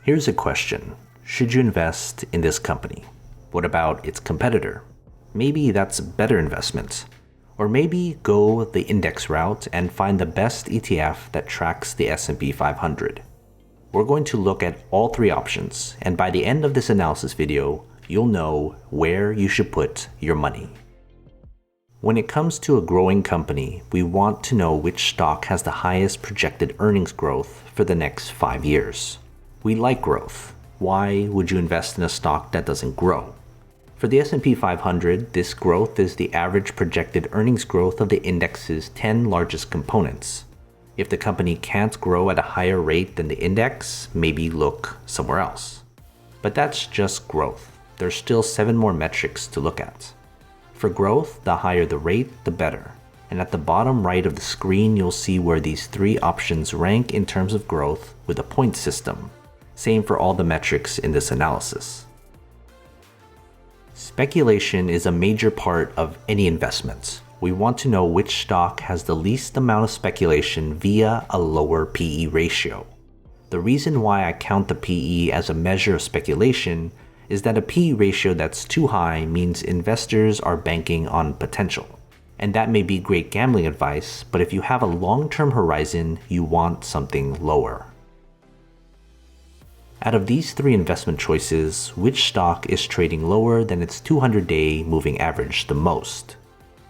Here's a question. Should you invest in this company? What about its competitor? Maybe that's a better investment. Or maybe go the index route and find the best ETF that tracks the S&P 500. We're going to look at all three options, and by the end of this analysis video, you'll know where you should put your money. When it comes to a growing company, we want to know which stock has the highest projected earnings growth for the next 5 years. We like growth. Why would you invest in a stock that doesn't grow? For the S&P 500, this growth is the average projected earnings growth of the index's 10 largest components. If the company can't grow at a higher rate than the index, maybe look somewhere else. But that's just growth. There's still 7 more metrics to look at. For growth, the higher the rate, the better. And at the bottom right of the screen, you'll see where these 3 options rank in terms of growth with a point system. Same for all the metrics in this analysis. Speculation is a major part of any investment. We want to know which stock has the least amount of speculation via a lower PE ratio. The reason why I count the PE as a measure of speculation is that a PE ratio that's too high means investors are banking on potential. And that may be great gambling advice, but if you have a long-term horizon, you want something lower. Out of these 3 investment choices, which stock is trading lower than its 200-day moving average the most?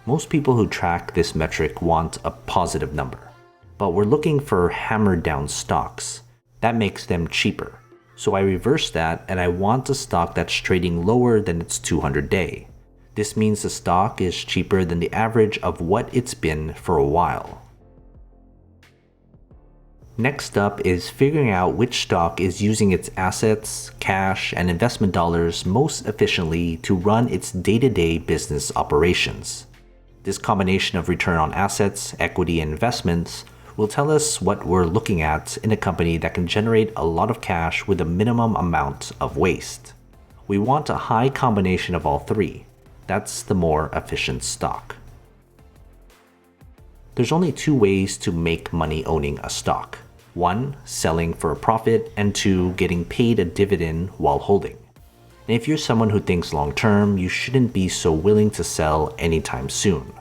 Most people who track this metric want a positive number, but we're looking for hammered down stocks. That makes them cheaper. So I reverse that and I want a stock that's trading lower than its 200-day. This means the stock is cheaper than the average of what it's been for a while. Next up is figuring out which stock is using its assets, cash, and investment dollars most efficiently to run its day-to-day business operations. This combination of return on assets, equity, and investments will tell us what we're looking at in a company that can generate a lot of cash with a minimum amount of waste. We want a high combination of all 3. That's the more efficient stock. There's only 2 ways to make money owning a stock. 1, selling for a profit, and 2, getting paid a dividend while holding. And if you're someone who thinks long-term, you shouldn't be so willing to sell anytime soon.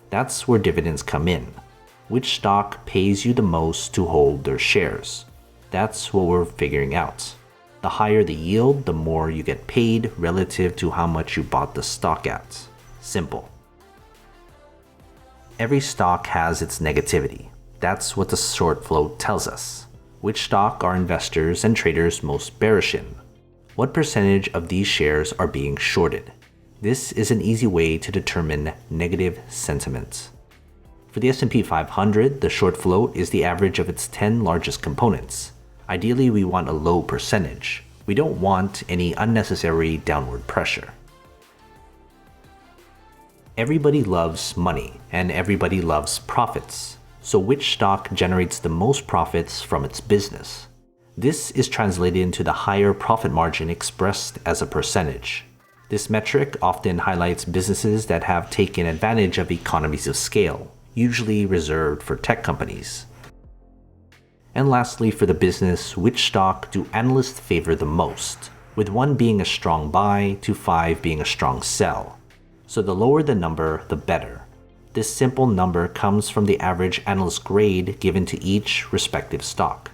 That's where dividends come in. Which stock pays you the most to hold their shares? That's what we're figuring out. The higher the yield, the more you get paid relative to how much you bought the stock at. Simple. Every stock has its negativity. That's what the short float tells us. Which stock are investors and traders most bearish in? What percentage of these shares are being shorted? This is an easy way to determine negative sentiment. For the S&P 500, the short float is the average of its 10 largest components. Ideally, we want a low percentage. We don't want any unnecessary downward pressure. Everybody loves money, and everybody loves profits. So which stock generates the most profits from its business? This is translated into the higher profit margin expressed as a percentage. This metric often highlights businesses that have taken advantage of economies of scale, usually reserved for tech companies. And lastly, for the business, which stock do analysts favor the most, with 1 being a strong buy to 5 being a strong sell. So the lower the number, the better. This simple number comes from the average analyst grade given to each respective stock.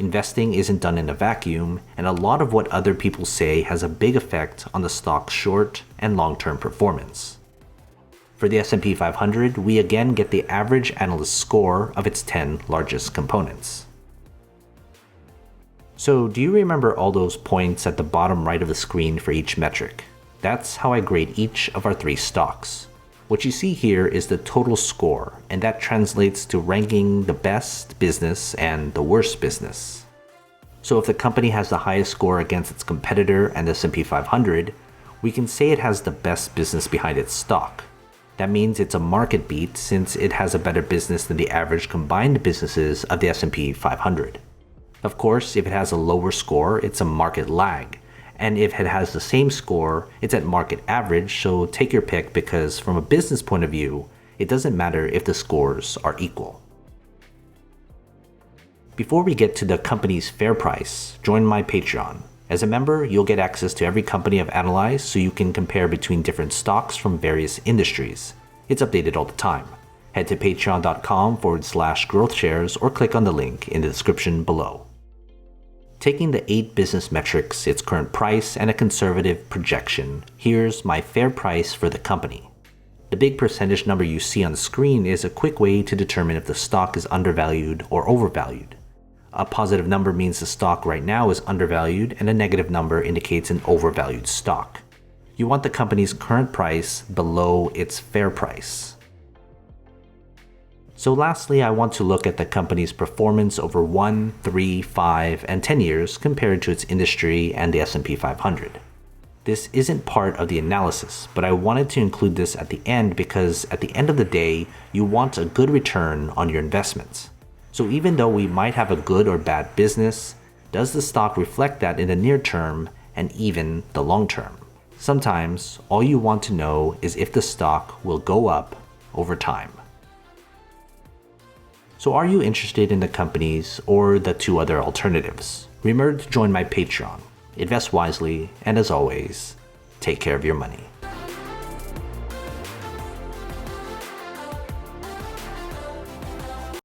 Investing isn't done in a vacuum, and a lot of what other people say has a big effect on the stock's short and long-term performance. For the S&P 500, we again get the average analyst score of its 10 largest components. So do you remember all those points at the bottom right of the screen for each metric? That's how I grade each of our 3 stocks. What you see here is the total score, and that translates to ranking the best business and the worst business. So if the company has the highest score against its competitor and the S&P 500, we can say it has the best business behind its stock. That means it's a market beat since it has a better business than the average combined businesses of the S&P 500. Of course, if it has a lower score, it's a market lag. And if it has the same score, it's at market average, so take your pick because from a business point of view, it doesn't matter if the scores are equal. Before we get to the company's fair price, join my Patreon. As a member, you'll get access to every company I've analyzed so you can compare between different stocks from various industries. It's updated all the time. Head to patreon.com/growthshares or click on the link in the description below. Taking the 8 business metrics, its current price, and a conservative projection, here's my fair price for the company. The big percentage number you see on the screen is a quick way to determine if the stock is undervalued or overvalued. A positive number means the stock right now is undervalued, and a negative number indicates an overvalued stock. You want the company's current price below its fair price. So lastly, I want to look at the company's performance over 1, 3, 5, and 10 years compared to its industry and the S&P 500. This isn't part of the analysis, but I wanted to include this at the end because at the end of the day, you want a good return on your investments. So even though we might have a good or bad business, does the stock reflect that in the near term and even the long term? Sometimes all you want to know is if the stock will go up over time. So are you interested in the companies or the 2 other alternatives? Remember to join my Patreon. Invest wisely, and as always, take care of your money.